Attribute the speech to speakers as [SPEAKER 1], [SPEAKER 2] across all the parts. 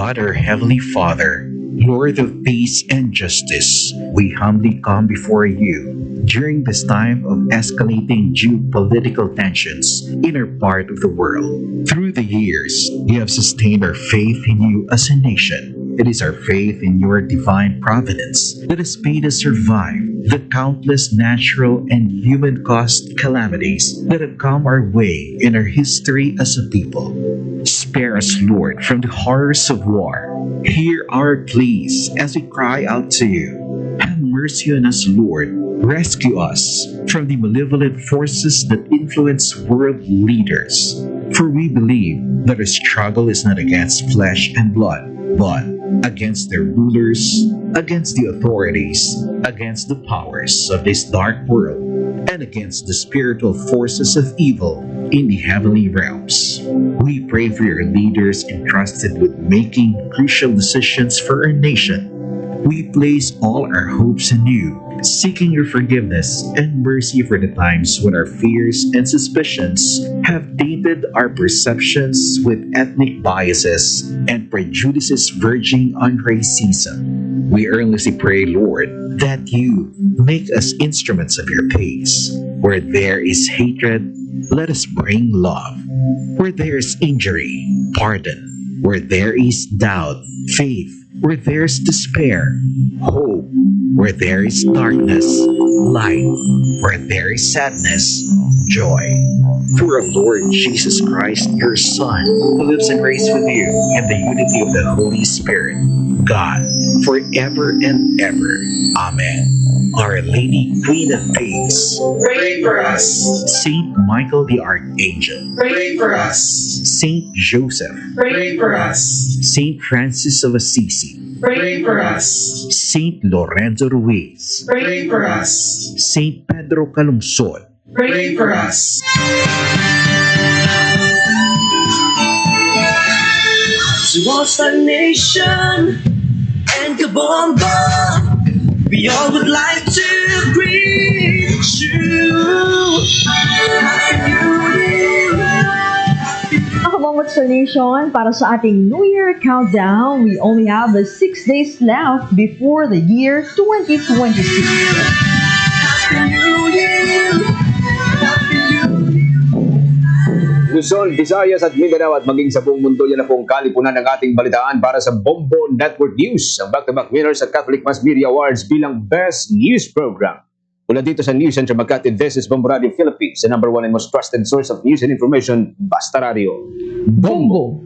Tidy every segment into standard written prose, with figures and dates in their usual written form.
[SPEAKER 1] God, our Heavenly Father, Lord of peace and justice, we humbly come before you during this time of escalating geopolitical tensions in our part of the world. Through the years, you have sustained our faith in you as a nation. It is our faith in your divine providence that has made us survive the countless natural and human-caused calamities that have come our way in our history as a people. Spare us, Lord, from the horrors of war. Hear our pleas as we cry out to you. Have mercy on us, Lord. Rescue us from the malevolent forces that influence world leaders. For we believe that our struggle is not against flesh and blood, but against their rulers, against the authorities, against the powers of this dark world, and against the spiritual forces of evil in the heavenly realms. We pray for your leaders entrusted with making crucial decisions for our nation. We place all our hopes in you, seeking your forgiveness and mercy for the times when our fears and suspicions have tainted our perceptions with ethnic biases and prejudices verging on racism. We earnestly pray, Lord, that you make us instruments of your peace. Where there is hatred, let us bring love. Where there is injury, pardon. Where there is doubt, faith. Where there is despair, hope. Where there is darkness, light. Where there is sadness, joy. Through our Lord Jesus Christ, your Son, who lives and reigns with you in the unity of the Holy Spirit, God, forever and ever. Amen. Our Lady, Queen of Peace,
[SPEAKER 2] Pray for us.
[SPEAKER 1] Saint Michael the Archangel,
[SPEAKER 2] Pray for us.
[SPEAKER 1] Saint Joseph,
[SPEAKER 2] Pray for us.
[SPEAKER 1] Saint Francis of Assisi,
[SPEAKER 2] Pray for us.
[SPEAKER 1] Saint Lorenzo Ruiz,
[SPEAKER 2] Pray for us.
[SPEAKER 1] Saint Pedro Calungsod,
[SPEAKER 2] Pray for us. Towards the nation and Kabomba, we all would like to greet you. Happy New Year.
[SPEAKER 3] Nakabanggot sa nation para sa ating New Year countdown. We only have 6 days left before the year 2026.
[SPEAKER 2] Happy New Year. Happy New Year.
[SPEAKER 4] Luzon, Visayas at Mindanao at maging sa buong mundo, yan na pong kalipunan ng ating balitaan para sa Bombo Network News, ang back-to-back winners sa Catholic Mass Media Awards bilang Best News Program. Mula dito sa News Center Makati, this is Bombo Radio Philippines, the #1 and most trusted source of news and information, Basta Radio. Bombo!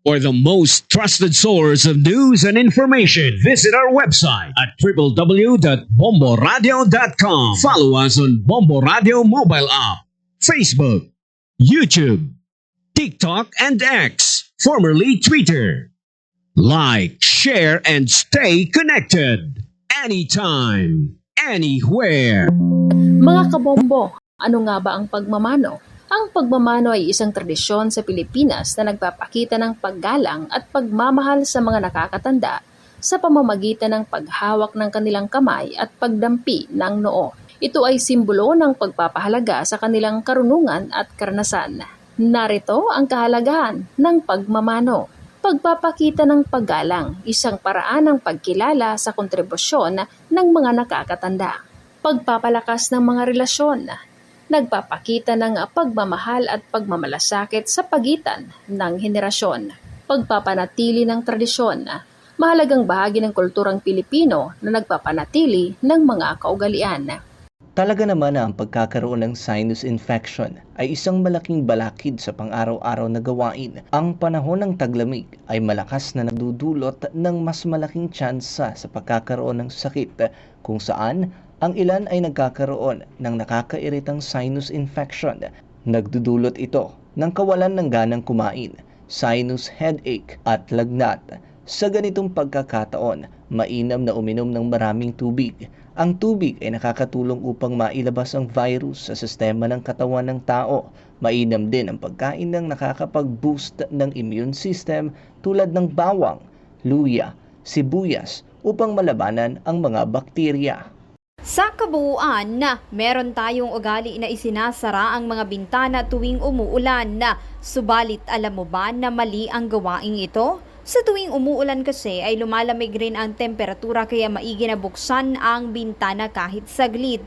[SPEAKER 5] For the most trusted source of news and information, visit our website at www.bomboradio.com. Follow us on Bombo Radio mobile app, Facebook, YouTube, TikTok, and X, formerly Twitter. Like, share, and stay connected. Anytime, anywhere.
[SPEAKER 6] Mga kabombo, ano nga ba ang pagmamano? Ang pagmamano ay isang tradisyon sa Pilipinas na nagpapakita ng paggalang at pagmamahal sa mga nakakatanda sa pamamagitan ng paghawak ng kanilang kamay at pagdampi ng noo. Ito ay simbolo ng pagpapahalaga sa kanilang karunungan at karanasan. Narito ang kahalagahan ng pagmamano. Pagpapakita ng paggalang, isang paraan ng pagkilala sa kontribusyon ng mga nakakatanda. Pagpapalakas ng mga relasyon, nagpapakita ng pagmamahal at pagmamalasakit sa pagitan ng henerasyon. Pagpapanatili ng tradisyon, mahalagang bahagi ng kulturang Pilipino na nagpapanatili ng mga kaugalian.
[SPEAKER 7] Talaga naman na ang pagkakaroon ng sinus infection ay isang malaking balakid sa pang-araw-araw na gawain. Ang panahon ng taglamig ay malakas na nagdudulot ng mas malaking tsansa sa pagkakaroon ng sakit, kung saan ang ilan ay nagkakaroon ng nakakairitang sinus infection. Nagdudulot ito ng kawalan ng ganang kumain, sinus headache at lagnat. Sa ganitong pagkakataon, mainam na uminom ng maraming tubig. Ang tubig ay nakakatulong upang mailabas ang virus sa sistema ng katawan ng tao. Mainam din ang pagkain ng nakakapag-boost ng immune system tulad ng bawang, luya, sibuyas upang malabanan ang mga bakterya.
[SPEAKER 8] Sa kabuuan na meron tayong ugali na isinasara ang mga bintana tuwing umuulan na, subalit alam mo ba na mali ang gawaing ito? Sa tuwing umuulan kasi ay lumalamig rin ang temperatura kaya maigi na buksan ang bintana kahit saglit.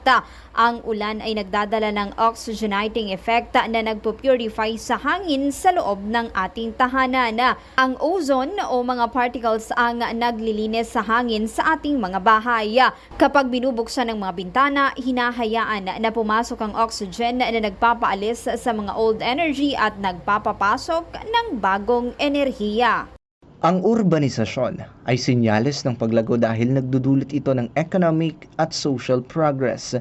[SPEAKER 8] Ang ulan ay nagdadala ng oxygenating effect na nagpo-purify sa hangin sa loob ng ating tahanan. Ang ozone o mga particles ang naglilinis sa hangin sa ating mga bahay. Kapag binubuksan ng mga bintana, hinahayaan na pumasok ang oxygen na nagpapaalis sa mga old energy at nagpapapasok ng bagong enerhiya.
[SPEAKER 7] Ang urbanisasyon ay senyales ng paglago dahil nagdudulot ito ng economic at social progress.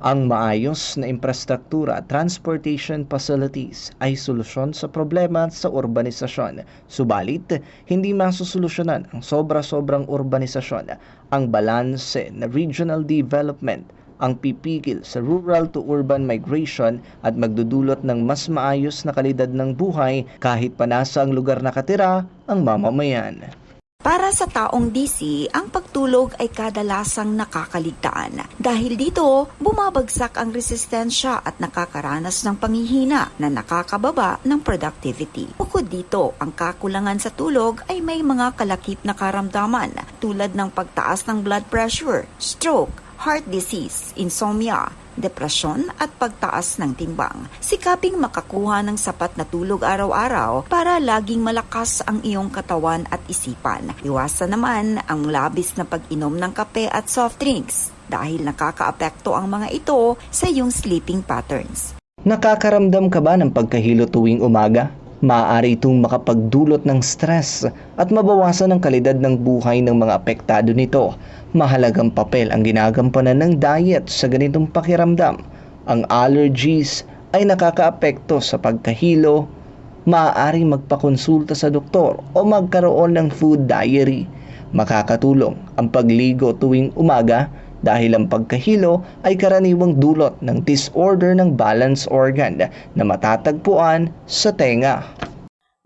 [SPEAKER 7] Ang maayos na infrastruktura at transportation facilities ay solusyon sa problema sa urbanisasyon. Subalit, hindi masusolusyonan ang sobra-sobrang urbanisasyon. Ang balanse na regional development ang pipigil sa rural to urban migration at magdudulot ng mas maayos na kalidad ng buhay kahit pa nasa ang lugar nakatira ang mamamayan.
[SPEAKER 9] Para sa taong DC, ang pagtulog ay kadalasang nakakaligtaan. Dahil dito, bumabagsak ang resistensya at nakakaranas ng panghihina na nakakababa ng productivity. Bukod dito, ang kakulangan sa tulog ay may mga kalakip na karamdaman tulad ng pagtaas ng blood pressure, stroke, heart disease, insomnia, depresyon at pagtaas ng timbang. Sikaping makakuha ng sapat na tulog araw-araw para laging malakas ang iyong katawan at isipan. Iwasan naman ang labis na pag-inom ng kape at soft drinks dahil nakakaapekto ang mga ito sa iyong sleeping patterns.
[SPEAKER 7] Nakakaramdam ka ba ng pagkahilo tuwing umaga? Maaari itong makapagdulot ng stress at mabawasan ang kalidad ng buhay ng mga apektado nito. Mahalagang papel ang ginagampanan ng diet sa ganitong pakiramdam. Ang allergies ay nakakaapekto sa pagkahilo. Maaari magpakonsulta sa doktor o magkaroon ng food diary. Makakatulong ang pagligo tuwing umaga dahil ang pagkahilo ay karaniwang dulot ng disorder ng balance organ na matatagpuan sa tenga.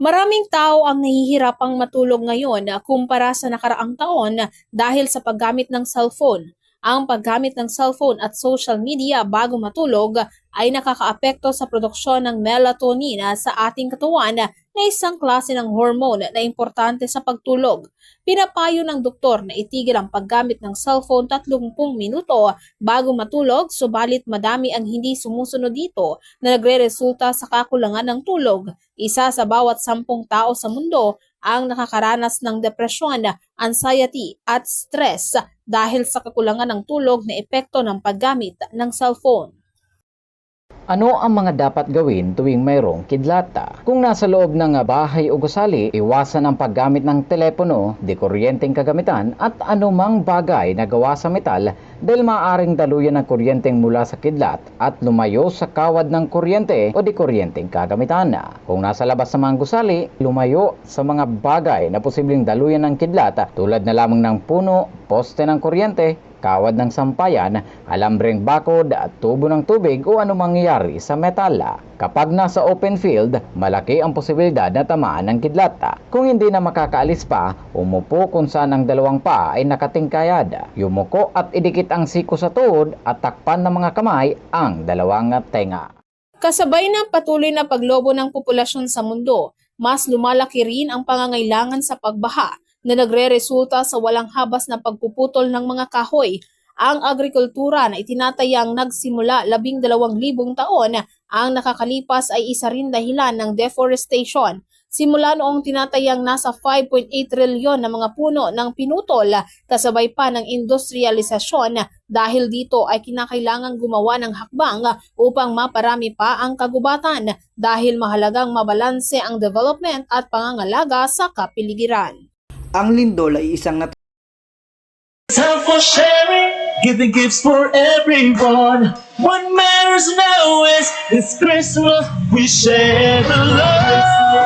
[SPEAKER 10] Maraming tao ang nahihirapang matulog ngayon kumpara sa nakaraang taon dahil sa paggamit ng cellphone. Ang paggamit ng cellphone at social media bago matulog ay nakakaapekto sa produksyon ng melatonin sa ating katawan na isang klase ng hormone na importante sa pagtulog. Pinapayo ng doktor na itigil ang paggamit ng cellphone 30 minuto bago matulog, subalit madami ang hindi sumusunod dito na nagre-resulta sa kakulangan ng tulog. Isa sa bawat 10 tao sa mundo ang nakakaranas ng depresyon, anxiety at stress dahil sa kakulangan ng tulog na epekto ng paggamit ng cellphone.
[SPEAKER 11] Ano ang mga dapat gawin tuwing mayroong kidlata? Kung nasa loob ng bahay o gusali, iwasan ang paggamit ng telepono, dekuryenteng kagamitan at anumang bagay na gawa sa metal dahil maaaring daluyan ng kuryenteng mula sa kidlat at lumayo sa kawad ng kuryente o dekuryenteng kagamitan. Kung nasa labas sa mga gusali, lumayo sa mga bagay na posibleng daluyan ng kidlat tulad na lamang ng puno, poste ng kuryente, kawad ng sampayan, alambreng bakod at tubo ng tubig o anumang mangyayari sa metal. Kapag nasa open field, malaki ang posibilidad na tamaan ng kidlat. Kung hindi na makakaalis pa, umupo kung saan ang dalawang paa ay nakatingkayad. Yumuko at idikit ang siko sa tuhod at takpan ng mga kamay ang dalawang tenga.
[SPEAKER 10] Kasabay ng patuloy na paglobo ng populasyon sa mundo, mas lumalaki rin ang pangangailangan sa pagbaha na nagre-resulta sa walang habas na pagpuputol ng mga kahoy. Ang agrikultura na itinatayang nagsimula 12,000 taon ang nakakalipas ay isa rin dahilan ng deforestation. Simula noong tinatayang nasa 5.8 trilyon na mga puno ng pinutol kasabay pa ng industrialisasyon, dahil dito ay kinakailangang gumawa ng hakbang upang maparami pa ang kagubatan dahil mahalagang mabalanse ang development at pangangalaga sa kapiligiran.
[SPEAKER 12] Ang lindol ay isang
[SPEAKER 2] Time for sharing, giving gifts for everyone. What matters now is this Christmas we share the love.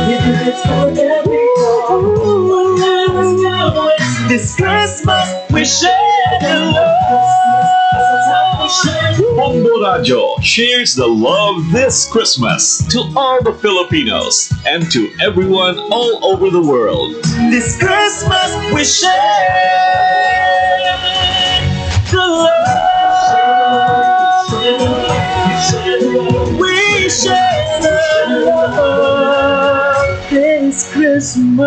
[SPEAKER 2] Giving gifts for everyone. What matters now is this Christmas we share the love.
[SPEAKER 13] Bombo Radio shares the love this Christmas to all the Filipinos and to everyone all over the world.
[SPEAKER 2] This Christmas we share. We share the love this Christmas.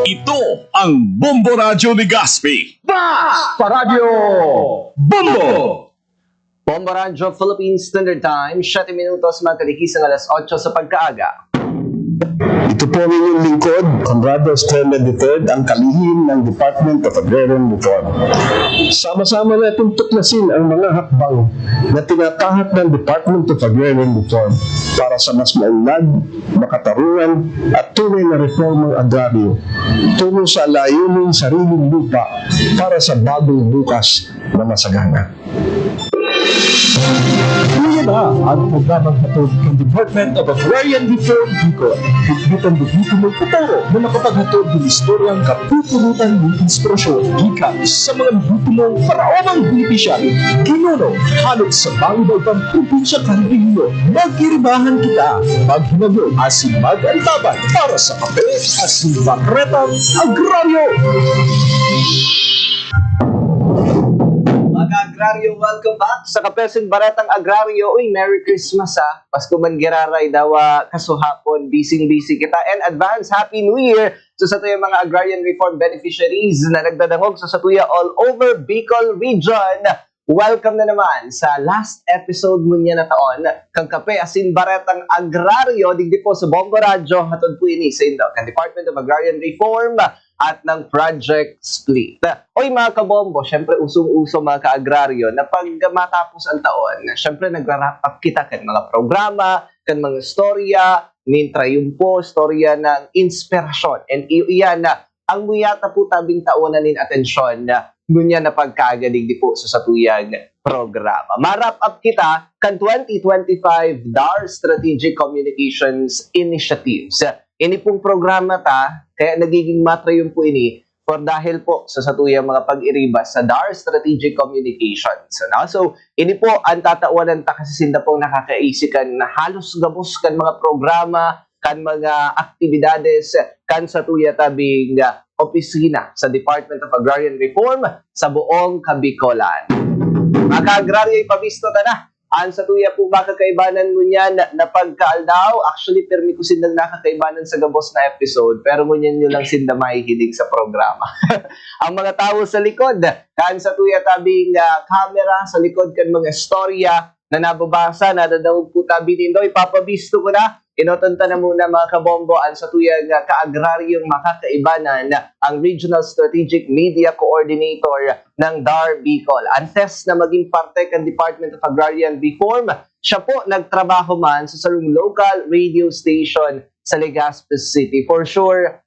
[SPEAKER 13] Ito ang Bombo Radio ni Gaspi.
[SPEAKER 4] Paradyo!
[SPEAKER 13] Bombo!
[SPEAKER 4] Bombo Radio Philippine Standard Time, 7 minutos magkaligisang alas 8 sa pagkaaga.
[SPEAKER 14] Ito po ang inyong lingkod, Conrado Estrella III, ang kalihim ng Department of Agrarian Reform. Sama-sama natin tuklasin ang mga hakbang na tinatahak ng Department of Agrarian Reform para sa mas maunlad, makatarungan at tunay na reformang agraryo tungo sa layuning sariling lupa para sa bagong bukas na masagana.
[SPEAKER 2] Tuloy na ang programang hatod ng Department of Agrarian Reform Bicol. Higpitan dito ng futuro na makapaghatod ng istoryang kapupunutan ng inspirasyon gikan sa mga nagtutulong paraomang benepisyari. Ginuno, halot sa bang-ibang probinsya Caribeño. Magkiribahan kita, maghinagyo, asin mag-antaban para sa kape, asin bakretang agraryo.
[SPEAKER 4] Mga agraryo, welcome back sa Kapesin Baratang Agraryo. Uy, Merry Christmas ha. Pasko man giraray daw kasuhapon, busy kita. And advance Happy New Year so sa tuyang mga agrarian reform beneficiaries na nagdadangog sa satuya all over Bicol Region. Welcome na naman sa last episode mo niya na taon kang Kape Asin Baratang Agraryo digdi po sa Bombo Radio hatod po ini sa Indo kan Department of Agrarian Reform at ng Project Split. Oy mga kabombo, syempre usong-uso mga ka-agraryo na pag matapos ang taon, syempre nagra-wrap up kita kan mga programa, kan mga storya, nintrayumpo, storya ng inspirasyon. And iyan na ang muyata po tabing taon na nin atensyon na ngunya na pagkagaling di po sa satuyang programa. Ma-wrap up kita kan 2025 DAR Strategic Communications Initiatives. Ini pong programa kaya nagiging matrayon po ini for dahil po sa satuyang mga pag-iribas sa DAR Strategic Communications. So, ini po ang tatawanan ta kasi sinda pong nakakaisikan na halos gabos kan mga programa, kan mga aktibidades, kan satuya tabing opisina sa Department of Agrarian Reform sa buong Kabikolan. Mga ka-agraryo, ipabisto ta na. Ang satuya po makakaibanan mo niyan na pagkaaldaw, actually permi ko sindang nakakaibanan sa gabos na episode, pero ngunyan nyo lang sinda mahihilig sa programa. Ang mga tao sa likod, kan satuya tabing camera, sa likod kan mga storya na nababasa, nadadawag po tabi nindo, ipapabisto ko na. Inotanta na muna mga kabombo ang satuyang ka-agraryong makakaibanan ang Regional Strategic Media Coordinator ng DAR Bicol. Antes na maging parte ng Department of Agrarian Reform, siya po nagtrabaho man sa sarong local radio station sa Legazpi City. For sure,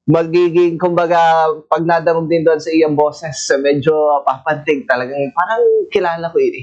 [SPEAKER 4] magiging, kumbaga, pag nadamog din doon sa iyang boses, medyo papantig talagang, parang kilala ko ini.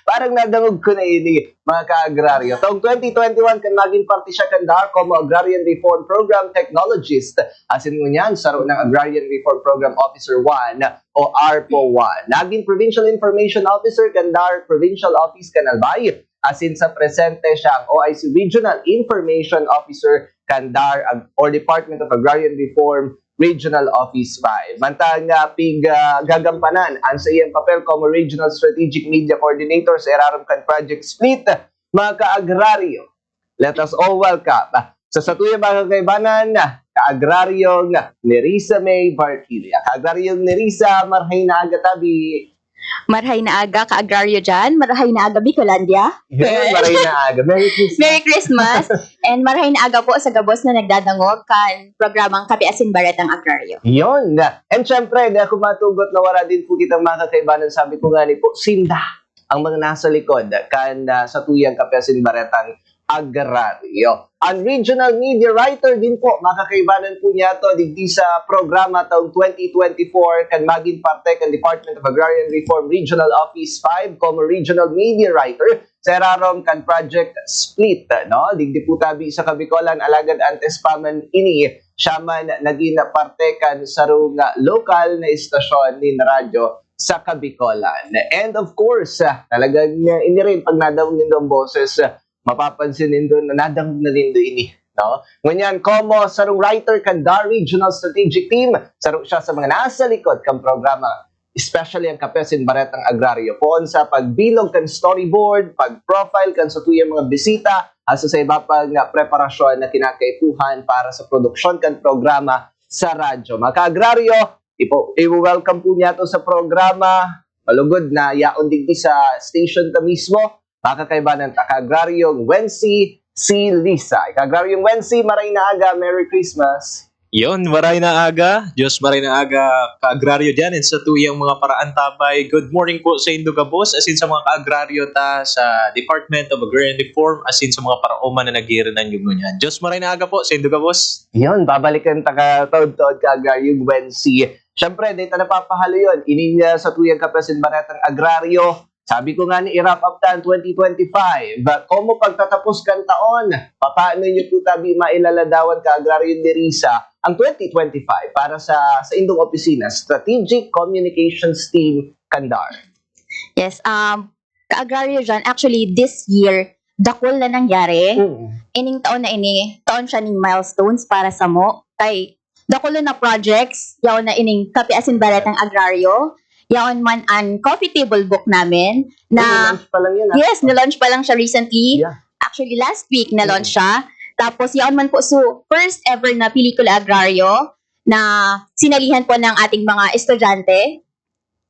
[SPEAKER 4] Parang nadamog ko na ini, mga ka-agraryo. Taong 2021, kan maging parte siya kan DAR como Agrarian Reform Program Technologist, asin mo niyan, saro ng Agrarian Reform Program Officer 1 o ARPO 1. Naging Provincial Information Officer kan DAR Provincial Office kan Albay, asin sa presente siyang OIC Regional Information Officer Kandar or Department of Agrarian Reform Regional Office 5. Mantang gagampanan ang sa iyang papel como Regional Strategic Media Coordinator sa Eraram kan Project Split, mga ka-agraryo. Let us all welcome sa satuya mga kaibanan, ka-agraryong Nerissa May Bartilia. Ka-agraryong Nerissa, marhay na agatabi.
[SPEAKER 15] Marhay na aga ka-agraryo dyan. Marhay na aga Bicolandia.
[SPEAKER 4] Yeah, marhay na aga. Merry Christmas.
[SPEAKER 15] Merry Christmas. And marhay na aga po sa gabos na nagdadangog kan programang Kape Asin Baratang Agraryo.
[SPEAKER 4] Yun. And syempre, kung matugot na wala din po kitang mga kakaibanan, sabi ko nga ni po, sinda ang mga nasa likod kan sa tuyang Kape Asin Baratang Agraryo. Ang regional media writer din po, makakaibanan po niya to digdi sa programa taong 2024 kan maging parte kan Department of Agrarian Reform Regional Office 5 como regional media writer sa Erarom kan Project Split, no? Digdi po tabi sa Kabikolan alagad antes paman ini siya man naging parte kan sarong local na istasyon ni radyo sa Kabikolan. And of course, talagang ini rin pag nadawag nindo ang boses, mapapansin nindo na nadang na nindo ini, no? Ngunyan, como sarong writer kan DAR Regional Strategic Team, sarong siya sa mga nasa likod kang programa
[SPEAKER 16] especially ang Kapesin Baretang Agraryo. Poon sa pagbilog kan storyboard, pag-profile kan sa tuyang mga bisita, asa sa iba pang preparasyon na kinakaipuhan para sa produksyon kan programa sa radyo. Mga ka-agraryo, i-welcome po niya to sa programa. Malugod na yaon digdi sa station ta mismo. Makakaiba ng ka-agraryong Wency si Lisa. Ka-agraryong Wency, maray na aga. Merry Christmas.
[SPEAKER 17] Yon, maray na aga. Diyos maray na aga ka-agraryo dyan and sa tuyang mga paraan tabay. Good morning po sa Induga Boss as in sa mga ka-agraryo ta sa Department of Agrarian Reform as in sa mga paraoman na nagirinan yung ganyan. Diyos maray na aga po sa Induga Boss.
[SPEAKER 16] Yon, babalikan ta ka-taod-taod ka-agraryong Wency. Siyempre, dito napapahalo yun. Ininya sa tuyang Kapesin Baretang Agraryo. Sabi ko nga ni i-wrap up ta 2025. Komo pagtatapos kan taon, paano nyo po tabi mailaladawan ka-agraryo ni Risa ang 2025 para sa indong opisina, Strategic Communications Team, Kandar.
[SPEAKER 15] Yes, ka-agraryo dyan, actually this year, dakol na nangyari. Ining taon na taon siya ng milestones para sa mo. Kay dakol na projects, yaon na ining Kapiasin Baretang Agraryo. Yaon man ang coffee table book namin na
[SPEAKER 16] na-launch pa lang yun.
[SPEAKER 15] Yes, na-launch pa lang siya recently.
[SPEAKER 16] Yeah.
[SPEAKER 15] Actually, last week na-launch siya. Tapos, yaon man po, so, first ever na pelikula agraryo na sinalihan po ng ating mga estudyante.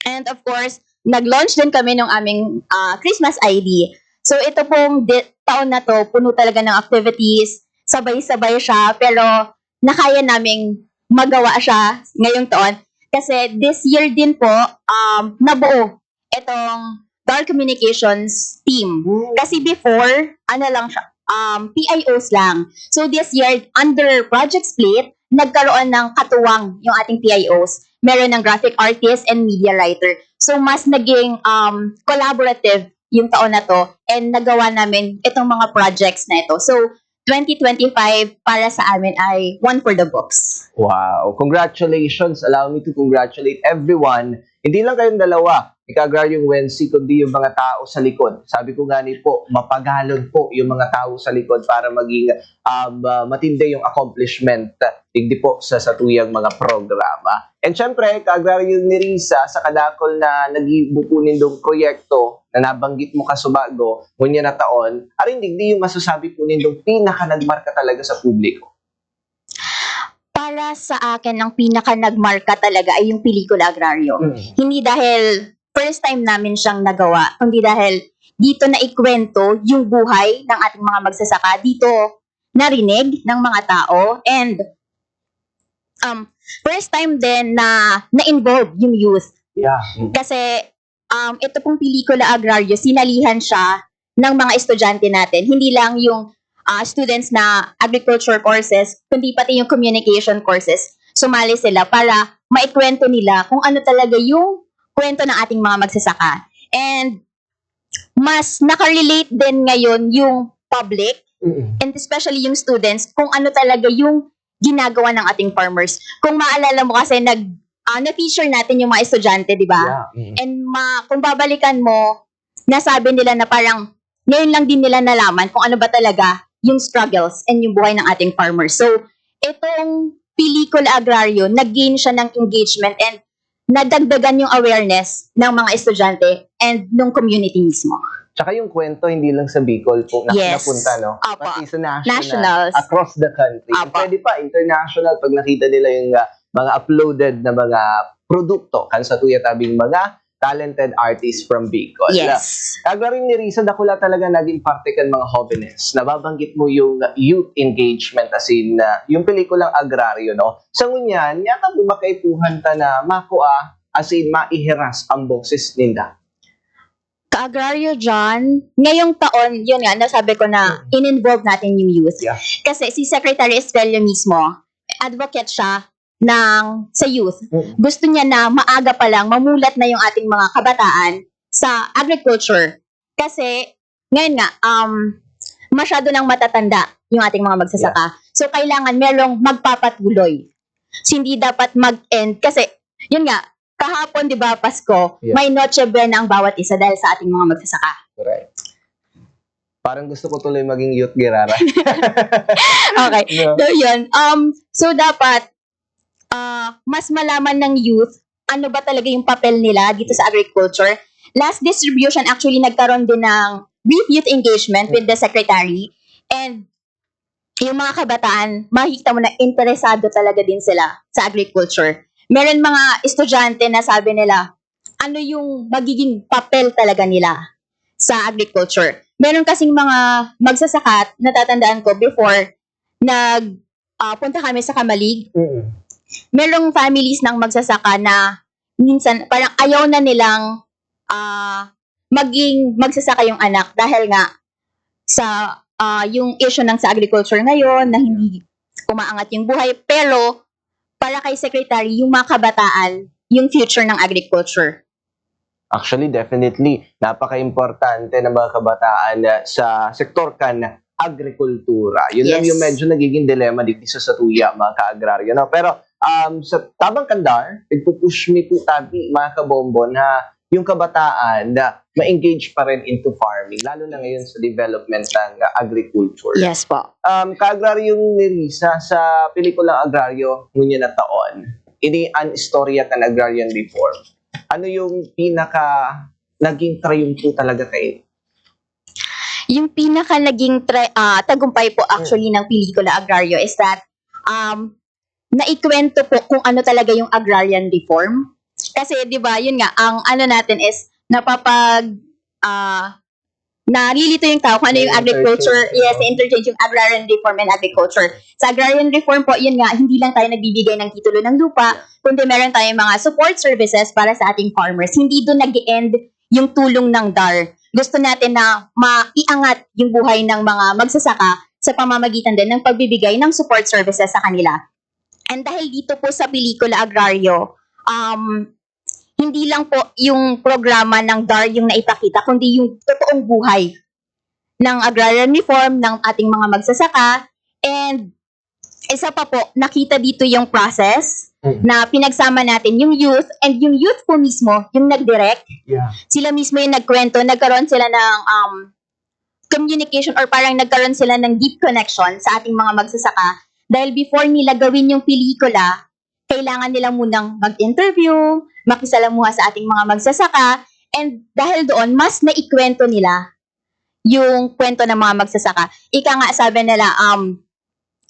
[SPEAKER 15] And of course, nag-launch din kami ng aming Christmas ID. So, ito pong taon na to, puno talaga ng activities. Sabay-sabay siya, pero nakaya naming magawa siya ngayong taon. Kasi this year din po, nabuo itong Dark Communications team. Kasi before, lang siya, PIOs lang. So this year, under Project Split, nagkaroon ng katuwang yung ating PIOs. Meron ng graphic artist and media writer. So mas naging collaborative yung taon na to and nagawa namin itong mga projects na ito. So 2025 para sa amin ay one for the books.
[SPEAKER 16] Wow. Congratulations. Allow me to congratulate everyone. Hindi lang kayong dalawa, ika-agraryong Wency, kundi yung mga tao sa likod. Sabi ko nga ni po, mapagalod po yung mga tao sa likod para maging matindi yung accomplishment digdi po sa satuyang mga programa. And syempre, ka-agraryong ni Risa, sa kadakol na nagibukunin dong proyekto na nabanggit mo kasubago, ngunya na taon, aring digdi yung masasabi po nindong pinaka-nagmarka talaga sa publiko.
[SPEAKER 15] Para sa akin, ang pinaka-nagmarka talaga ay yung pelikula agraryo. Hindi dahil first time namin siyang nagawa, kundi dahil dito na ikwento yung buhay ng ating mga magsasaka. Dito narinig ng mga tao and first time din na na-involve yung youth.
[SPEAKER 16] Yeah.
[SPEAKER 15] Kasi ito pong pelikula agraryo, sinalihan siya ng mga estudyante natin. Hindi lang yung students na agriculture courses, kundi pati yung communication courses. Sumali sila para maikwento nila kung ano talaga yung kwento ng ating mga magsasaka. And mas nakarelate din ngayon yung public, and especially yung students, kung ano talaga yung ginagawa ng ating farmers. Kung maalala mo kasi na-feature natin yung mga estudyante, di ba?
[SPEAKER 16] Yeah.
[SPEAKER 15] And kung babalikan mo, nasabi nila na parang ngayon lang din nila nalaman kung ano ba talaga yung struggles and yung buhay ng ating farmers. So, itong pelikula agraryo, nag-gain siya ng engagement and nadagdagan yung awareness ng mga estudyante and ng community mismo.
[SPEAKER 16] Tsaka yung kwento, hindi lang sa Bicol po napunta, no? Pati sa nationals. Across the country. Pwede pa, international, pag nakita nila yung mga uploaded na mga produkto, kan sa tuyatabing mga talented artists from Bicol.
[SPEAKER 15] Yes.
[SPEAKER 16] Agraryo ni Risa, dakula talaga naging parte kan mga jóvenes. Nababanggit mo yung youth engagement as in yung pelikulang agraryo, no? Sa ngunyan, yata mo makaipuhan ta na as in maihiras ang boses ninda.
[SPEAKER 15] Ka-agraryo dyan, ngayong taon, yun nga, nasabi ko na in-involve natin yung youth.
[SPEAKER 16] Yeah.
[SPEAKER 15] Kasi si Secretary Estrella mismo, advocate siya sa youth. Gusto niya na maaga pa lang mamulat na yung ating mga kabataan sa agriculture. Kasi ngayon nga masyado nang matatanda yung ating mga magsasaka. So kailangan merong magpapatuloy. So, hindi dapat mag-end kasi yun nga kahapon 'di ba Pasko, may Noche Buena ang bawat isa dahil sa ating mga magsasaka.
[SPEAKER 16] Correct. Parang gusto ko tuloy maging youth girara.
[SPEAKER 15] Okay. No. So yun. So dapat mas malaman ng youth ano ba talaga yung papel nila dito sa agriculture. Last distribution, actually, nagkaroon din ng brief youth engagement with the secretary. And yung mga kabataan, makikita mo na interesado talaga din sila sa agriculture. Meron mga estudyante na sabi nila, ano yung magiging papel talaga nila sa agriculture. Meron kasing mga magsasaka, natatandaan ko before, punta kami sa Kamalig. Merong families ng magsasaka na minsan parang ayaw na nilang maging magsasaka yung anak dahil nga sa yung issue ng sa agriculture ngayon na hindi umaangat yung buhay. Pero para kay secretary, yung mga kabataan, yung future ng agriculture.
[SPEAKER 16] Actually, definitely, napaka-importante ng mga kabataan sa sektor kan agrikultura. Yun lang yung medyo nagiging dilema dito sa tuya, mga ka-agraryo. No? Pero sa Tabang Kandar, nagpupush me po tabi, mga kabombo, na yung kabataan na ma-engage pa rin into farming, lalo na ngayon sa development ng agriculture.
[SPEAKER 15] Yes po.
[SPEAKER 16] Ka-agraryong Nerissa, sa pelikulang agraryo, ngunya na taon, ini an istorya kan agrarian reform. Ano yung pinaka naging triumph talaga kayo?
[SPEAKER 15] Yung pinaka naging tagumpay po actually ng pelikula Agrario is that naikwento po kung ano talaga yung agrarian reform. Kasi 'di ba, yun nga ang ano natin is nalilito yung tao kung ano yung agriculture, interchange yung agrarian reform and agriculture. Sa agrarian reform po, yun nga, hindi lang tayo nagbibigay ng titulo ng lupa, kundi meron tayong mga support services para sa ating farmers. Hindi doon nag-end yung tulong ng DAR. Gusto natin na maiangat yung buhay ng mga magsasaka sa pamamagitan din ng pagbibigay ng support services sa kanila. And dahil dito po sa pelikula Agrario, hindi lang po yung programa ng DAR yung naipakita, kundi yung totoong buhay ng agrarian reform ng ating mga magsasaka. And isa pa po, nakita dito yung process na pinagsama natin yung youth, and yung youth po mismo, yung nag-direct, sila mismo yung nagkwento, nagkaroon sila ng communication or parang nagkaroon sila ng deep connection sa ating mga magsasaka. Dahil before nila gawin yung pelikula, kailangan nila munang mag-interview, makisalamuha sa ating mga magsasaka, and dahil doon, mas naikwento nila yung kwento ng mga magsasaka. Ika nga sabi nila,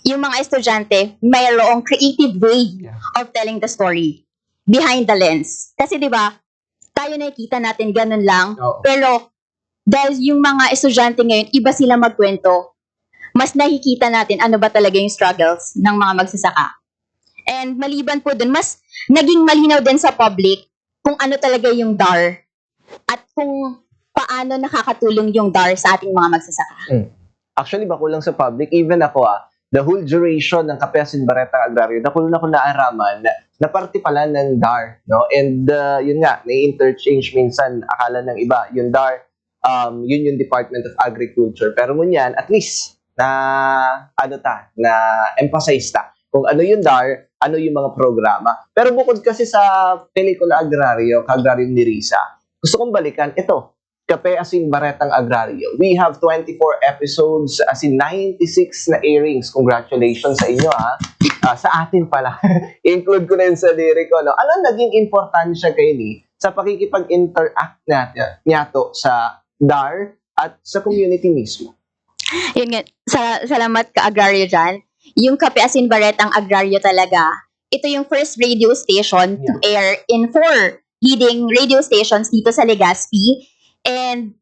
[SPEAKER 15] yung mga estudyante, mayroong creative way of telling the story behind the lens. Kasi 'di ba, tayo nakikita natin ganun lang, pero dahil yung mga estudyante ngayon, iba sila magkwento, mas nakikita natin ano ba talaga yung struggles ng mga magsasaka. And maliban po dun, mas naging malinaw din sa public kung ano talaga yung DAR at kung paano nakakatulong yung DAR sa ating mga magsasaka.
[SPEAKER 16] Actually, bako lang sa public, even ako the whole duration ng Kapeasin Baretang Agraryo, nakulong ako naaraman na parte pala ng DAR. No? And yun nga, na-interchange minsan, akala ng iba, yung DAR, yun yung Department of Agriculture. Pero ngunyan, at least, na emphasize ta kung ano yung DAR, ano yung mga programa. Pero bukod kasi sa pelikula Agrario, Ka-Agraryong Nerissa, gusto kong balikan, ito, Kapeasin Baretang Agraryo. We have 24 episodes, as in 96 na airings. Congratulations sa inyo, sa atin pala. Include ko na yun sa lyric ko. No? Ano naging importansya kayo ni sa pakikipag-interact nato sa DAR at sa community mismo?
[SPEAKER 15] Yun nga, salamat ka-Agrario dyan. Yung Kapeasin Baretang Agraryo talaga, ito yung first radio station to air in 4 leading radio stations dito sa Legazpi. And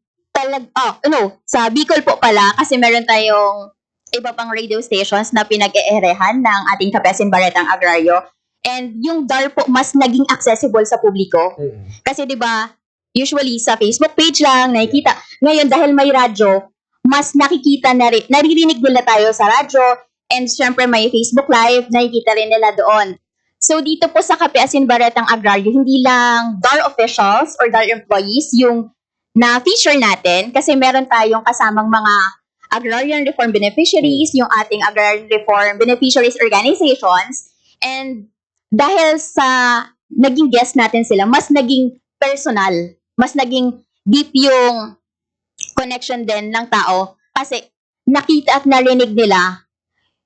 [SPEAKER 15] sa Bicol po pala, kasi meron tayong iba pang radio stations na pinag-eerehan ng ating Kapeasin Baretang Agraryo. And yung DAR po mas naging accessible sa publiko. Kasi 'di ba, usually sa Facebook page lang nakikita. Ngayon dahil may radyo, mas nakikita na rin, naririnig nila tayo sa radyo. And syempre may Facebook Live, nakikita rin nila doon. So dito po sa Kapeasin Baretang Agraryo, hindi lang DAR officials or DAR employees yung na-feature natin, kasi meron tayong kasamang mga agrarian reform beneficiaries, yung ating agrarian reform beneficiaries organizations. And dahil sa naging guest natin sila, mas naging personal, mas naging deep yung connection din ng tao, kasi nakita at narinig nila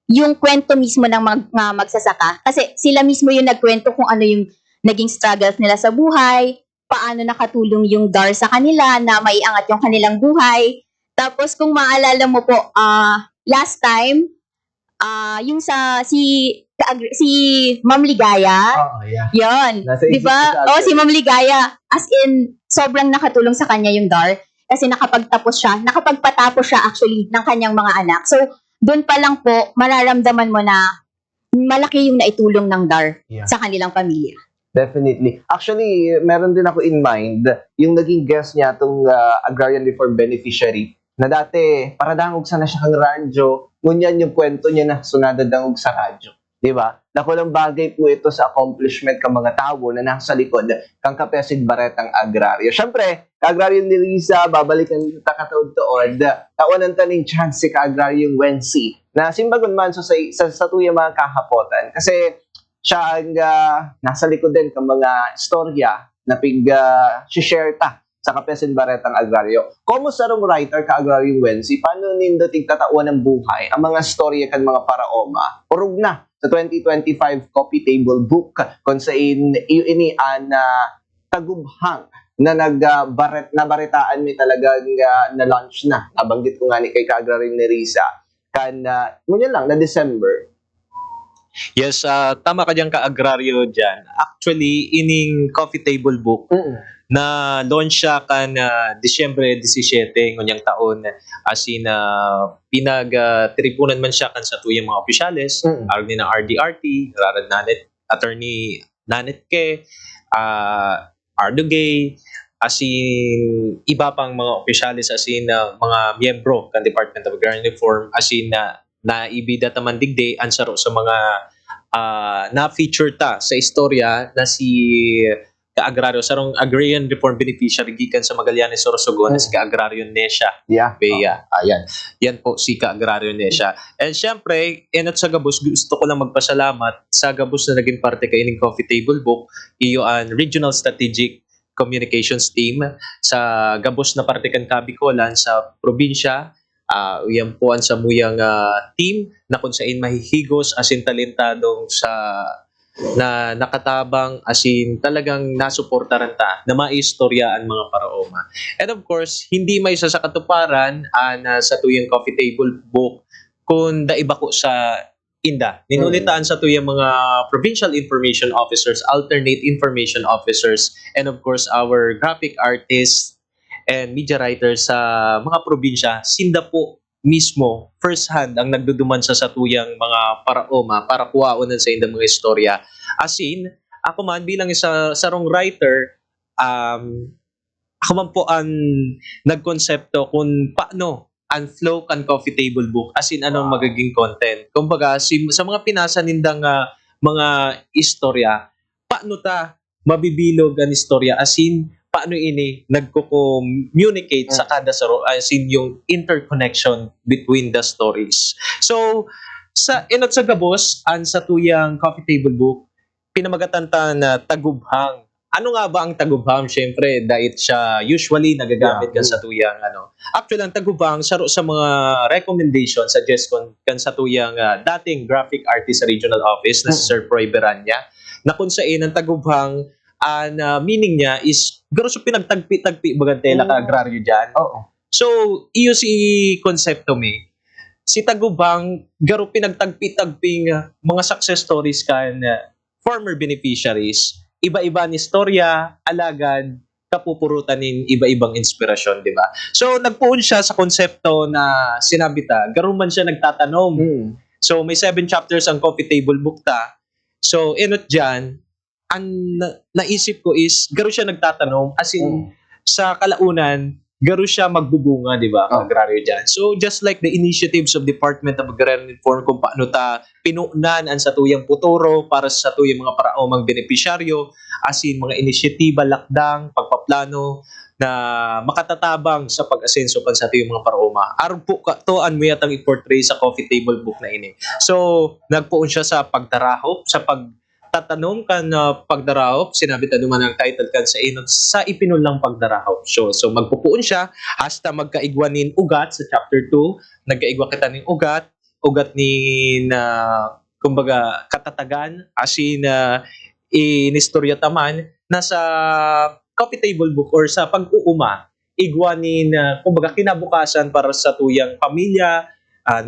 [SPEAKER 15] yung kwento mismo ng mga magsasaka. Kasi sila mismo yung nagkwento kung ano yung naging struggles nila sa buhay, paano nakatulong yung DAR sa kanila na maiangat yung kanilang buhay. Tapos kung maalala mo po, last time, yung si Ma'am Ligaya, yon,
[SPEAKER 16] Nasa
[SPEAKER 15] di
[SPEAKER 16] isip
[SPEAKER 15] ba?
[SPEAKER 16] ko siya,
[SPEAKER 15] Oh, si Ma'am Ligaya, as in, sobrang nakatulong sa kanya yung DAR kasi nakapagpatapos siya actually ng kanyang mga anak. So, doon pa lang po, mararamdaman mo na malaki yung naitulong ng DAR sa kanilang pamilya.
[SPEAKER 16] Definitely. Actually, meron din ako in mind, yung naging guest niya, itong Agrarian Reform Beneficiary, na dati, para dangog sana siya kang radyo, ngunyan yung kwento niya na sunada dangog sa radyo. Diba? Nakulang bagay po ito sa accomplishment ng mga tao na nasa likod kang Kapesig Baretang Agraryo. Siyempre, Agraryo ni Risa, babalikan ta kataod-tood, tawanan taning chance si Agraryo Wency, na simbagon man sa tuyang mga kahapotan. Kasi siya ang nasa likod din ng mga istorya na share ta sa Kapesig Baretang Agraryo. Kumusta rong writer ka Agraryo Wency? Paano nindo tigtatawan ng buhay ang mga istorya kan mga paraoma? Urog na sa 2025 Coffee Table Book kung saan inian na tagubhang na nabaritaan mi talagang na-launch na. Nabanggit ko nga ni kay Agraryo ni Risa kan ngunyan lang na December.
[SPEAKER 17] Yes, tama ka dyan ka-agraryo dyan. Actually, ining Coffee Table Book, na launch siya kan Disyembre 17 ngonyang taon, as in pinag-tribunan man siya kan sa tuyang mga opisyales, arni ng RDRT, Rarad Nanet, Attorney Nanet Ke, Ardugay, as in iba pang mga opisyales, as in mga miyembro kan Department of Agrarian Reform, as in naibida taman digde ansaro sa mga na-feature ta sa istorya na si Kaagraryo sarong Agrarian Reform Beneficiary gikan sa Magallanes Sorsogon na si Kaagraryo Nesha Bea. Ayan. Yan po si Kaagraryo Nesha. And syempre, enot sa Gabos, gusto ko lang magpasalamat sa Gabos na naging parte kay ining Coffee Table Book, iyo ang Regional Strategic Communications Team sa Gabos na parte kan Kabikolan sa probinsya. Yan po ang samuyang team na kung saan mahihigos as in talentadong na nakatabang as in talagang nasuportaran ta na maistorya ang mga paraoma. And of course, hindi may isa sa katuparan sa tuyang Coffee Table Book kung daiba ko sa inda. Ninulitaan sa tuyang mga provincial information officers, alternate information officers, and of course our graphic artists and media writers sa mga probinsya, sinda po mismo first hand ang nagduduman sa satuyang mga paraoma para kuwaonan sa indang mga istorya. As in, ako man bilang sarong writer, ako man po ang nagkonsepto kung paano ang flow kan Coffee Table Book, as in anong magiging content. Kumbaga, sa mga pinasa nindang mga istorya, paano ta mabibilog ang istorya, as in paano ini nagko-communicate sa kada saro, as in yung interconnection between the stories. So, sa inot sa Gabos, sa tuyang Coffee Table Book, pinamagatan ta na tagubhang. Ano nga ba ang tagubhang? Siyempre, dahil siya usually nagagamit kan sa tuyang Actually, ang tagubhang, saro sa mga recommendation, suggestion kan sa tuyang dating graphic artist sa regional office na si Sir Proy Beranya, na kung saan ang tagubhang, meaning niya is garo siya pinagtagpi-tagpi bagantela ka agraryo dyan. So, iyo si konsepto mi. Si Tagubang, garo pinagtagpi-tagping mga success stories kan former beneficiaries, iba-iba ni istorya, alagad, kapupurutan nin iba-ibang inspirasyon, di ba? So, nagpuon siya sa konsepto na sinabi ta, garo man siya nagtatanom. So, may 7 chapters ang Coffee Table Book ta. So, inot dyan, ang naisip ko is garo siya nagtatanong, as in sa kalaunan garo siya magbubunga, di ba? Agraryo dyan. So just like the initiatives of Department of Agrarian Reform kung paano ta pinuunan ang satuyang puturo para sa satuyang mga paraomang benepisyaryo, as in mga inisyatiba, lakdang, pagpaplano na makatatabang sa pag-asenso kan sa tuyang mga paraoma. Aron po to ang muyatang i-portray sa Coffee Table Book na ini. So nagpuon siya sa pagdarahop, sa tatanong kan pagdarahop, sinabi ta naman ang title kan sa inot sa ipinulang pagdarahop. So magpupuon siya hasta magkaigwanin ugat sa chapter 2, nagkaigwa kita ning ugat ni na kumbaga katatagan, as in inistorya taman nasa coffee table book or sa pag-uuma igwanin kumbaga kinabukasan para sa tuyang pamilya,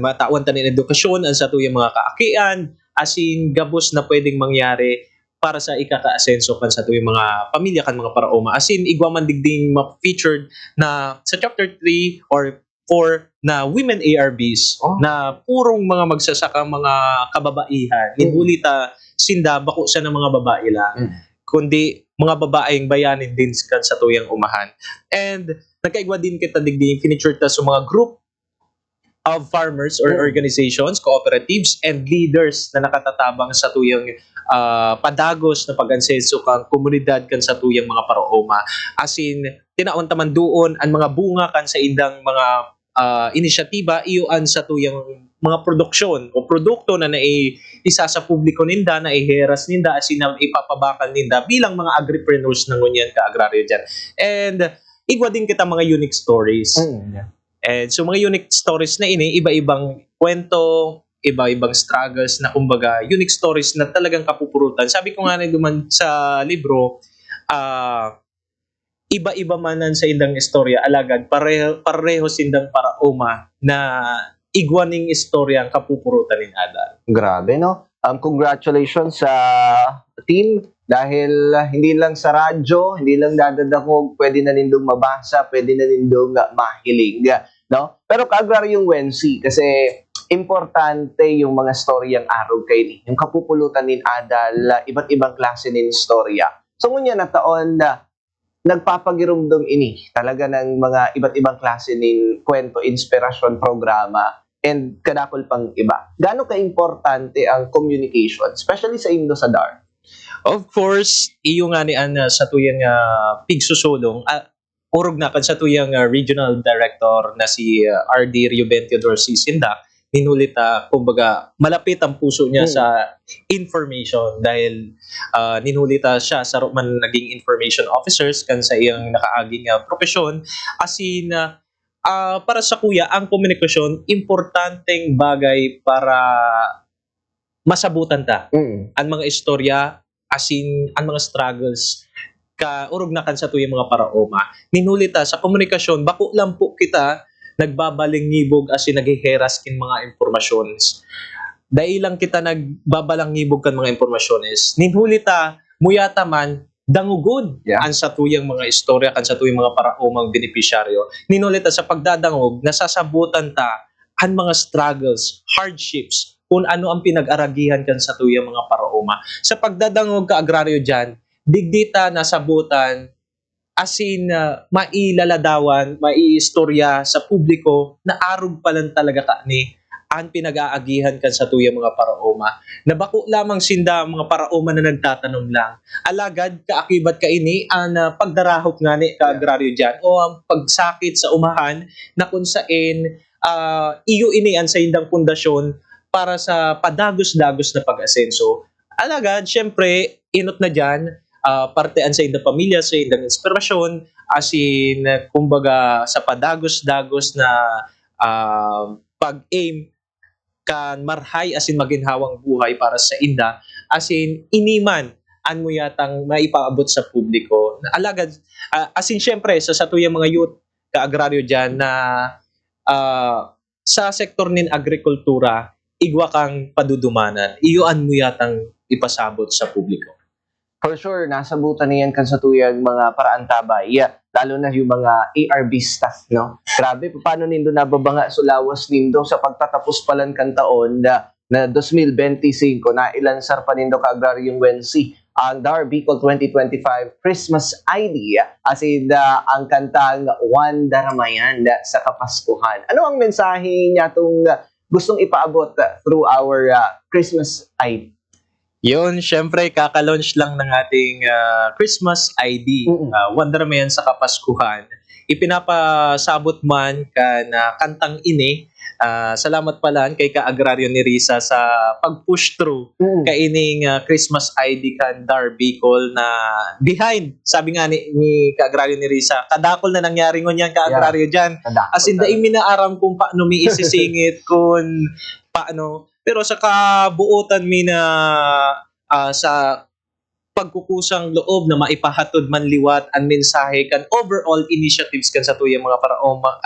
[SPEAKER 17] matawan tanin edukasyon ang sa tuyang mga kaakian, asin gabos na pwedeng mangyari para sa ikaka-asenso kan sa tuyang mga pamilya kan mga paraoma. Asin igwaman digding ma-featured na sa chapter 3 or 4 na women ARBs na purong mga magsasaka mga kababaihan. Nindulita sinda bako sa ng mga babae lang. Kundi mga babaeng bayanin din kan sa tuyang umahan. And nagkaigwa din kita digding finiture ta sa mga group of farmers or organizations, cooperatives, and leaders na nakatatabang sa tuyang padagos na pag-ansenso kang komunidad kan sa tuyang mga paraoma. As in, tinaon taman doon ang mga bunga kan sa indang mga inisyatiba iyon sa tuyang mga produksyon o produkto na isa sa publiko ninda, na iheras ninda, as in ipapabakal ninda bilang mga agripreneurs ng ngunyan ka-agraryo dyan. And igwa din kita mga unique stories. And so mga unique stories na ini, iba-ibang kwento, iba-ibang struggles na kumbaga unique stories na talagang kapupurutan. Sabi ko nga na duman sa libro, iba-iba manan sa indang istorya, alagad pareho sindang paraoma na igwaning istorya ang kapupurutan ni Adal.
[SPEAKER 16] Grabe, no? Congratulations sa team dahil hindi lang sa radyo, hindi lang dadadakog, pwede na nindong mabasa, pwede na nindong mahilig, no? Pero kaagraryong Wensi, kasi importante yung mga storyang araw kay ni. Yung kapupulutan ni Adal, iba't ibang klase ng istorya. So ngunya na taon na nagpapagirumdong ini talaga ng mga iba't ibang klase ng kwento, inspirasyon, programa, and kadakol pang iba. Gaano ka-importante ang communication, especially sa Indo sa DAR?
[SPEAKER 17] Of course, iyo nga ni sa tuyang pigsusulong, urog na kan sa tuyang regional director na si RD Reuben Theodore Sisinda, ninulita, kumbaga, malapit ang puso niya sa information dahil ninulita siya sa man naging information officers kan sa iyang nakaaging profesyon. As in, para sa kuya, ang komunikasyon, importanteng bagay para masabutan ta. Ang mga istorya, as in, ang mga struggles, urog na kan sa tuyang mga paraoma. Ninulita sa komunikasyon, bako lang po kita nagbabalingibog as in naghiheras kin mga impormasyones. Dahil lang kita nagbabalangibog kan mga impormasyones. Ninhulita, muyata man, dangugod ang sa tuyang mga istorya, kan sa tuyang mga paraomang benepisyaryo. Ninulita sa pagdadangog, nasasabutan ta ang mga struggles, hardships, kung ano ang pinag-aragihan kan sa tuyang mga paraoma. Sa pagdadangog ka agraryo dyan, digdita nasabutan, as in, mailaladawan, maiistorya sa publiko na arog pa lang talaga ka ni ang pinag-aagihan kan sa tuyang mga paraoma. Nabako lamang sinda mga paraoma na nagtatanong lang. Alagad, kaakibat ka ini ang pagdarahop nga ni ka-agraryo dyan o ang pagsakit sa umahan na kung saan iyo ini ang sa indang pundasyon para sa padagos-dagos na pag-asenso. Alagad, syempre, inot na dyan, partean sa indang pamilya, sa indang inspirasyon, as in, kumbaga, sa padagos-dagos na pag-aim kan marhay, as in, maginhawang buhay para sa inda, as in, iniman, an mo yatang maipaabot sa publiko. Alagad, as in, syempre, sa tuyang mga youth, ka-agraryo dyan, na sa sektor nin agrikultura, igwa kang padudumanan, iyoan mo yatang ipasabot sa publiko.
[SPEAKER 16] For sure, nasabutan niyan kan sa tuyang mga paraan tabay. Lalo na yung mga ARB staff, no? Grabe, paano nindo nababanga sulawas nindo sa pagtatapos palan kan taon na 2025 na ilansar pa nindo ka-agraryong Wensi ang DAR Bicol 2025 Christmas ID, as in ang kantang One Daramayan sa Kapaskuhan. Ano ang mensahe niya itong gustong ipaabot through our Christmas ID?
[SPEAKER 17] Yun, syempre, kaka-launch lang ng ating Christmas ID, Wonderman sa Kapaskuhan. Ipinapasabot man ka na kantang ini. Salamat pala kay ka-agraryo ni Risa sa pag-push through kaining Christmas ID kan DAR Bicol na behind. Sabi nga ni ka-agraryo ni Risa, kadakol na nangyari ngunyan ka-agraryo dyan. As in, daing minaaram kung paano mi isisingit, kung paano. Pero sa kabuutan mi na sa pagkukusang loob na maipahatod man liwat ang mensahe kan overall initiatives kan sa tuyang mga paraoma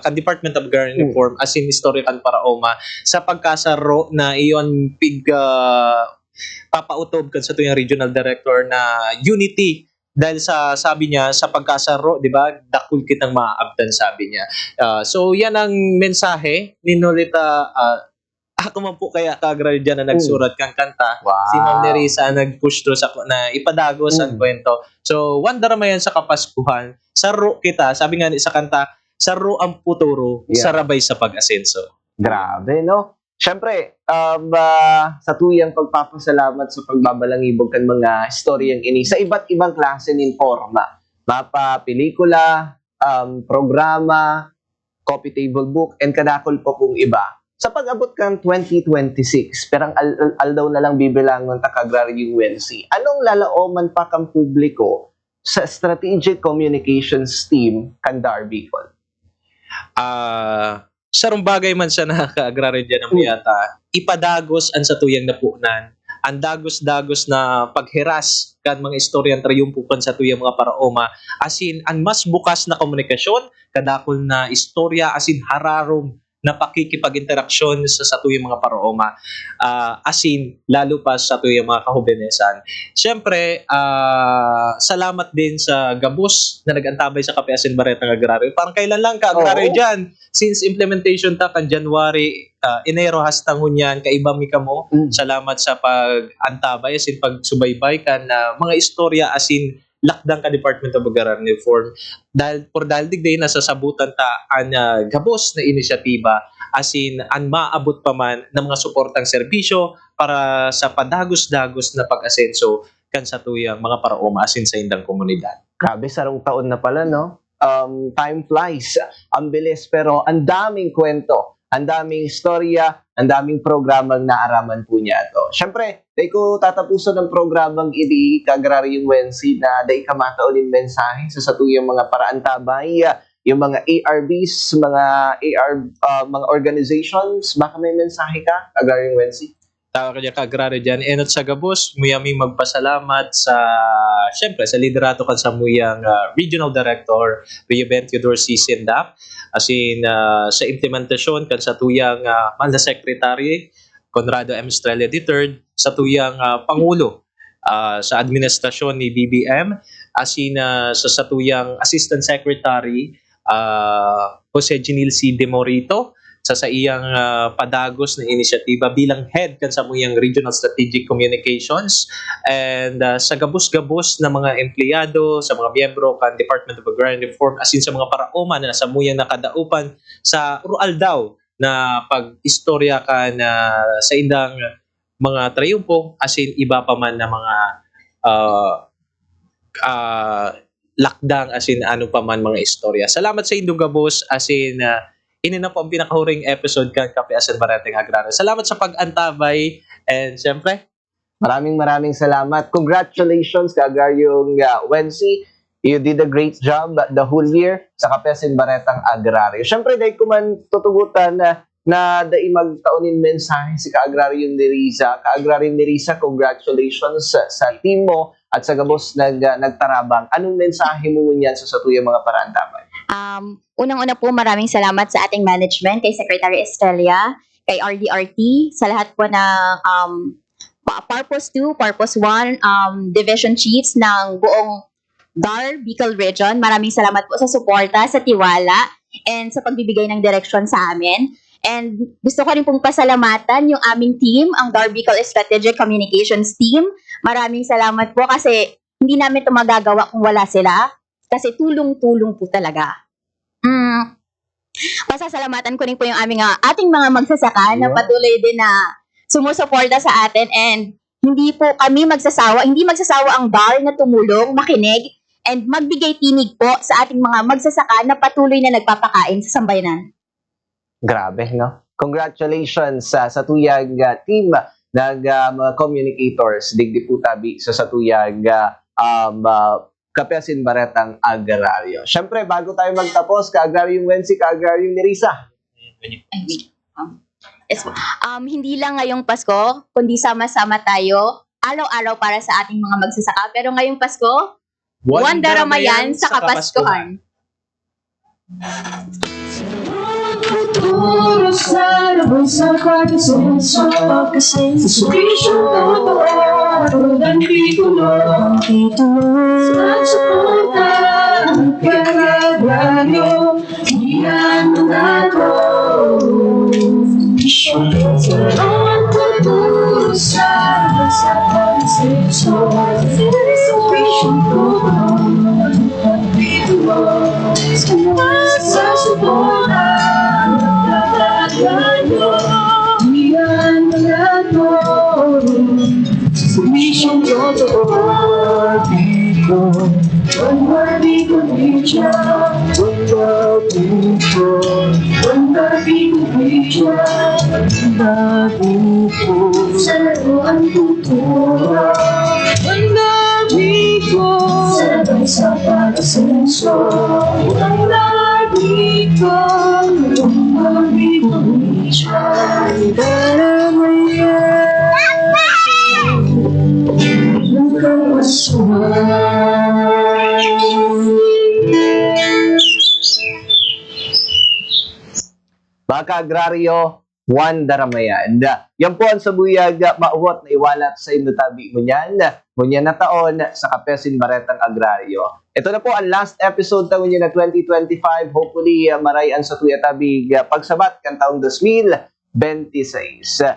[SPEAKER 17] kan Department of Agrarian Reform as in history kan paraoma sa pagkasaro na iyon papautob kan sa tuyang regional director na unity dahil sa sabi niya sa pagkasaro, 'di ba? Dakul kitang maaabdan sabi niya. So yan ang mensahe ni Nolita. Ako man po kaya ka-agraryo dyan na nagsurat kang kanta.
[SPEAKER 16] Wow.
[SPEAKER 17] Si Ma'am Nerissa nag-push through sa na ipadagos ang kwento. So wonder man yan sa Kapaskuhan. Saro kita, sabi nga sa kanta, saro ang futuro, sarabay sa pag-asenso.
[SPEAKER 16] Grabe, no? Siyempre, sa tuyang pagpapasalamat sa pagbabalangibog kan mga istoryang ini sa iba't ibang klase ng forma. Mapa, pelikula, programa, coffee table book, and kadakol po kung iba. Sa pag-abot kang 2026, perang aldaw na lang bibilangon ta kagraryong Wensi. Anong lalaoman pa kang publiko sa Strategic Communications Team kan Darbicol?
[SPEAKER 17] Sarong bagay man sa nakaka-agraryo dyan ng yata, ipadagos ang sa tuyang napunan, ang dagos-dagos na paghiras kan mga istoryan trayumpo kan sa tuyang mga paraoma, asin ang mas bukas na komunikasyon, kadakol na istorya, asin hararom na pakikipag-interaksyon sa tuyang mga paraoma, asin lalo pa sa tuyang mga kahubenesan. Siyempre, salamat din sa gabos na nag-antabay sa Kape Asin Baretang Agraryo. Parang kailan lang ka-agraryo dyan? Since implementation ta kan January, Enero hastang hunyan, kaiba mi kamo. Salamat sa pag-antabay, asin pagsubaybay kan mga istorya, asin lakdang ka Department of Agrarian Reform dahil digday nasasabutan ta ang gabos na inisyatiba asin ang maabot pa man ng mga suportang serbisyo para sa padagos-dagos na pag-asenso kan sa tuyang mga paraoma asin sa indang komunidad.
[SPEAKER 16] Grabe, sarong taon na pala, no? Time flies. Ang bilis, pero ang daming kwento, ang daming istorya, ang daming programang naaraman po niya ito. Siyempre, dahil ko tatapusan ng programang idi kagraryong Wensi na dahil kamataon din mensahe sa satuyang mga paraan tabay, yung mga ARBs, mga organizations, baka may mensahe ka, kagraryong Wensi?
[SPEAKER 17] Tawa kanya ka-agraryo dyan. Enot sa gabos, muyami magpasalamat sa, syempre, sa liderato kan sa muyang Regional Director, Rio Ben Theodore C. Sindap, asin sa implementasyon kan sa tuyang Manda Secretary, Conrado M. Estrella III, sa tuyang Pangulo, sa administrasyon ni BBM, asin sa tuyang Assistant Secretary, Jose Ginil C. De Morito, sa iyang padagos na inisyatiba bilang head kan sa muyang Regional Strategic Communications, and sa gabos-gabos na mga empleyado, sa mga miyembro kan Department of Agrarian Reform, asin sa mga paraoma na sa muyang nakadaupan sa rural daw na pag-istorya kan sa indang mga trayumpo, asin iba pa man na mga lakdang, asin ano pa man mga istorya. Salamat sa indong gabos, asin ini na po ang pinakahuring episode kan Kape Asin Baretang Agraryo. Salamat sa pag-antabay, and siyempre,
[SPEAKER 16] maraming salamat. Congratulations, Kagaryong Wensi. You did a great job the whole year sa Kape Asin Baretang Agraryo. Siyempre, dahil ko man tutugutan na dahil magtaunin mensahe si Kaagraryong Nerissa. Kaagraryong Nerissa, congratulations sa team mo at sa gabos nagtarabang. Anong mensahe mo niyan sa tuyang mga paraan tabay?
[SPEAKER 15] Unang-una po, maraming salamat sa ating management, kay Secretary Estrella, kay RDRT, sa lahat po ng Purpose 2, Purpose 1, Division Chiefs ng buong DAR, Bicol Region. Maraming salamat po sa suporta, sa tiwala, and sa pagbibigay ng direksyon sa amin. And gusto ko rin pong pasalamatan yung aming team, ang DAR Bicol Strategic Communications Team. Maraming salamat po kasi hindi namin ito magagawa kung wala sila. Kasi tulong-tulong po talaga. Pasasalamatan ko rin po yung ating mga magsasaka na patuloy din na sumusuporta sa atin, and hindi magsasawa ang DAR na tumulong, makinig, and magbigay tinig po sa ating mga magsasaka na patuloy na nagpapakain sa sambayanan.
[SPEAKER 16] Grabe, no? Congratulations sa tuyang team ng mga communicators, digdi po tabi sa tuyang Kape Asin Baretang Agraryo. Siyempre, bago tayo magtapos, Kaagraryong Wensi, Kaagraryong Nerissa.
[SPEAKER 15] Yes, hindi lang ngayong Pasko, kundi sama-sama tayo araw-araw para sa ating mga magsasaka. Pero ngayong Pasko, Wanda Ramayan sa Kapaskuhan.
[SPEAKER 18] Futuro sa labas sa pagkasenso kasi sa suwisyon totoo nandito lang sa suporta ng Kaagranyo iyan mo na to ang futuro sa labas sa pagkasenso kasi sa suwisyon totoo nandito lang sa suporta iyan na to sumisyon totoo dito Wanda dito Media Wanda dito Media Wanda dito sa laruan kultura Wanda dito sabay sa pag-asenso Wanda dito Wanda dito Media
[SPEAKER 16] Mga ka-agraryo, Wanda Ramayan. Yan po ang sabuyag mauwat na iwalat sa indutabi ngunyan na taon sa Kapesin Baretang Agraryo. Ito na po ang last episode taon na 2025. Hopefully, marayan sa tuyatabig pagsabat kan taong 2026.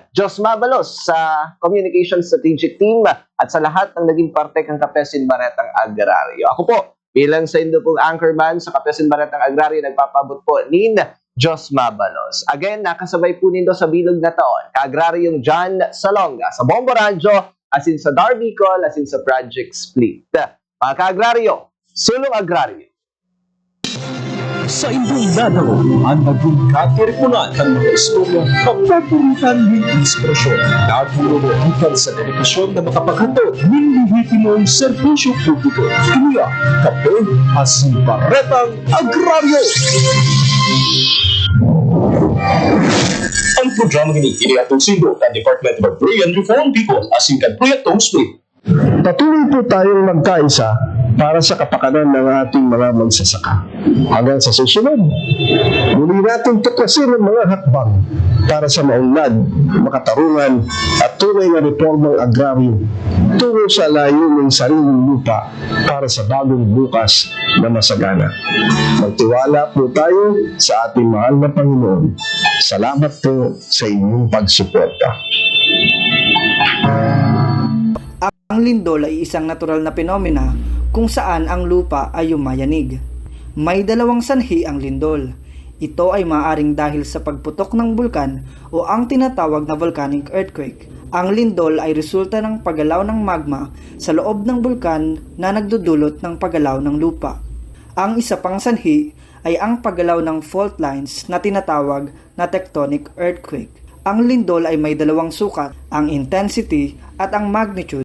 [SPEAKER 16] Diyos mabalos sa Communication Strategic Team at sa lahat ng naging parte ng Kapesin Baretang Agraryo. Ako po, bilang sa indo pong anchorman sa Kapesin Baretang Agraryo, nagpapabot po nin Diyos mabalos. Again, nakasabay po nindo sa bilog na taon, ka-agraryong John Salonga sa Bombo Radyo, asin sa Darby Call, asin sa Project Split. Mga ka-agraryo, sulong agraryo.
[SPEAKER 2] Sa inyong dadalo, ang naging katiripunan ng mga istorya kapapuritan ng inspirasyon. Nagpuro mo ikan sa dedikasyon na makapaghandog ng lehitimong serbisyo publiko. Kaya, kape, asin Baretang Agraryo! Ang programang ini iniatong sindo ng Department of Agrarian Reform Bicol asin kan Proyektong Split.
[SPEAKER 14] Patuloy po tayong magkaisa para sa kapakanan ng ating mga magsasaka. Hanggang sa susunod, muli natin tuklasin ang mga hakbang para sa maunlad, makatarungan at tunay na reformang agraryo tungo sa layuning sariling lupa para sa bagong bukas na masagana. Magtiwala po tayo sa ating mahal na Panginoon. Salamat po sa inyong pagsuporta.
[SPEAKER 12] Ang lindol ay isang natural na penomena kung saan ang lupa ay yumayanig. May dalawang sanhi ang lindol. Ito ay maaaring dahil sa pagputok ng bulkan o ang tinatawag na volcanic earthquake. Ang lindol ay resulta ng paggalaw ng magma sa loob ng bulkan na nagdudulot ng paggalaw ng lupa. Ang isa pang sanhi ay ang paggalaw ng fault lines na tinatawag na tectonic earthquake. Ang lindol ay may dalawang sukat, ang intensity at ang magnitude.